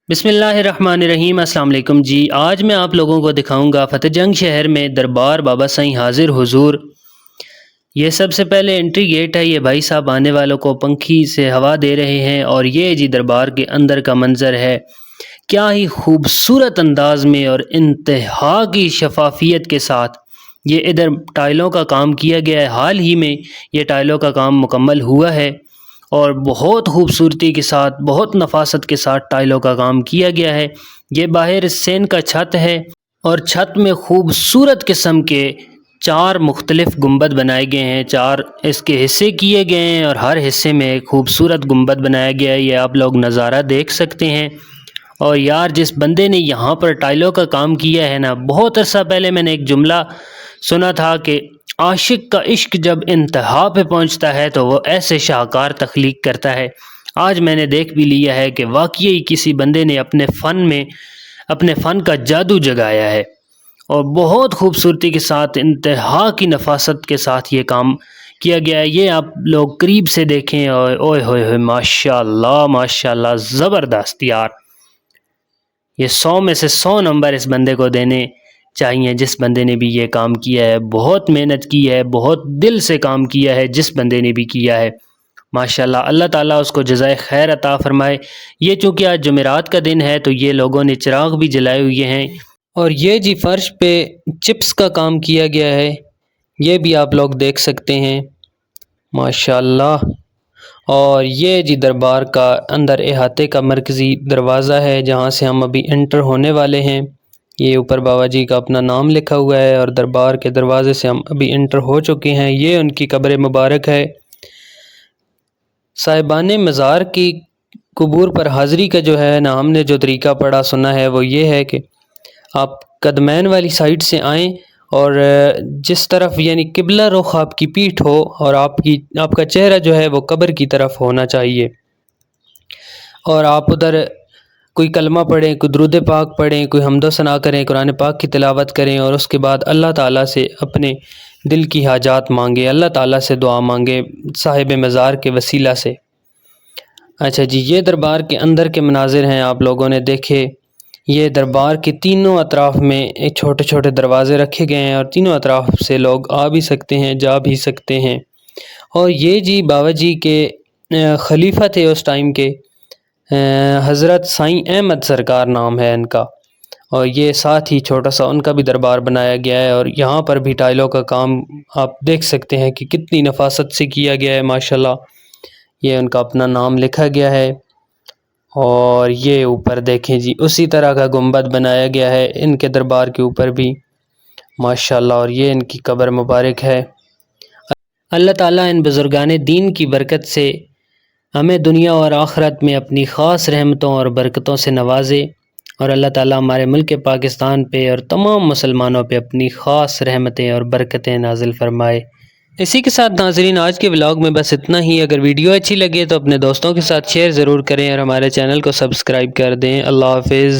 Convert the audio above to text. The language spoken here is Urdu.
بسم اللہ الرحمن الرحیم۔ السلام علیکم جی۔ آج میں آپ لوگوں کو دکھاؤں گا فتح جنگ شہر میں دربار بابا سائیں حاضر حضور۔ یہ سب سے پہلے انٹری گیٹ ہے۔ یہ بھائی صاحب آنے والوں کو پنکھی سے ہوا دے رہے ہیں، اور یہ جی دربار کے اندر کا منظر ہے۔ کیا ہی خوبصورت انداز میں اور انتہا کی شفافیت کے ساتھ یہ ادھر ٹائلوں کا کام کیا گیا ہے۔ حال ہی میں یہ ٹائلوں کا کام مکمل ہوا ہے، اور بہت خوبصورتی کے ساتھ، بہت نفاست کے ساتھ ٹائلوں کا کام کیا گیا ہے۔ یہ باہر سین کا چھت ہے، اور چھت میں خوبصورت قسم کے 4 مختلف گنبد بنائے گئے ہیں۔ 4 اس کے حصے کیے گئے ہیں، اور ہر حصے میں ایک خوبصورت گنبد بنایا گیا ہے۔ یہ آپ لوگ نظارہ دیکھ سکتے ہیں۔ اور یار، جس بندے نے یہاں پر ٹائلوں کا کام کیا ہے نا، بہت عرصہ پہلے میں نے ایک جملہ سنا تھا کہ عاشق کا عشق جب انتہا پہ پہنچتا ہے تو وہ ایسے شاہکار تخلیق کرتا ہے۔ آج میں نے دیکھ بھی لیا ہے کہ واقعی کسی بندے نے اپنے فن کا جادو جگایا ہے، اور بہت خوبصورتی کے ساتھ، انتہا کی نفاست کے ساتھ یہ کام کیا گیا ہے۔ یہ آپ لوگ قریب سے دیکھیں، اوئے ہوئے ہوئے، ماشاء اللہ زبردست یار۔ یہ 100 میں سے 100 نمبر اس بندے کو دینے چاہیے، جس بندے نے بھی یہ کام کیا ہے۔ بہت محنت کی ہے، بہت دل سے کام کیا ہے جس بندے نے بھی کیا ہے، ماشاءاللہ۔ اللہ تعالیٰ اس کو جزائے خیر عطا فرمائے۔ یہ چونکہ آج جمعرات کا دن ہے تو یہ لوگوں نے چراغ بھی جلائے ہوئے ہیں، اور یہ جی فرش پہ چپس کا کام کیا گیا ہے، یہ بھی آپ لوگ دیکھ سکتے ہیں، ماشاءاللہ۔ اور یہ جی دربار کا اندر احاطے کا مرکزی دروازہ ہے، جہاں سے ہم ابھی انٹر ہونے والے ہیں۔ یہ اوپر بابا جی کا اپنا نام لکھا ہوا ہے، اور دربار کے دروازے سے ہم ابھی انٹر ہو چکے ہیں۔ یہ ان کی قبر مبارک ہے۔ صاحبان مزار کی قبور پر حاضری کا جو ہے نا، ہم نے جو طریقہ پڑھا سنا ہے وہ یہ ہے کہ آپ قدمین والی سائڈ سے آئیں، اور جس طرف یعنی قبلہ رخ آپ کی پیٹھ ہو، اور آپ کا چہرہ جو ہے وہ قبر کی طرف ہونا چاہیے، اور آپ ادھر کوئی کلمہ پڑھیں، کوئی درود پاک پڑھیں، کوئی حمد و ثنا کریں، قرآن پاک کی تلاوت کریں، اور اس کے بعد اللہ تعالیٰ سے اپنے دل کی حاجات مانگے، اللہ تعالیٰ سے دعا مانگے صاحب مزار کے وسیلہ سے۔ اچھا جی، یہ دربار کے اندر کے مناظر ہیں، آپ لوگوں نے دیکھے۔ یہ دربار کے تینوں اطراف میں چھوٹے چھوٹے دروازے رکھے گئے ہیں، اور تینوں اطراف سے لوگ آ بھی سکتے ہیں، جا بھی سکتے ہیں۔ اور یہ جی بابا جی کے خلیفہ تھے اس ٹائم کے، حضرت سائیں احمد سرکار نام ہے ان کا، اور یہ ساتھ ہی چھوٹا سا ان کا بھی دربار بنایا گیا ہے۔ اور یہاں پر بھی ٹائلوں کا کام آپ دیکھ سکتے ہیں کہ کتنی نفاست سے کیا گیا ہے، ماشاءاللہ۔ یہ ان کا اپنا نام لکھا گیا ہے، اور یہ اوپر دیکھیں جی اسی طرح کا گنبد بنایا گیا ہے ان کے دربار کے اوپر بھی، ماشاءاللہ۔ اور یہ ان کی قبر مبارک ہے۔ اللہ تعالیٰ ان بزرگان دین کی برکت سے ہمیں دنیا اور آخرت میں اپنی خاص رحمتوں اور برکتوں سے نوازے، اور اللہ تعالیٰ ہمارے ملک پاکستان پہ اور تمام مسلمانوں پہ اپنی خاص رحمتیں اور برکتیں نازل فرمائے۔ اسی کے ساتھ ناظرین، آج کے ولاگ میں بس اتنا ہی۔ اگر ویڈیو اچھی لگے تو اپنے دوستوں کے ساتھ شیئر ضرور کریں، اور ہمارے چینل کو سبسکرائب کر دیں۔ اللہ حافظ۔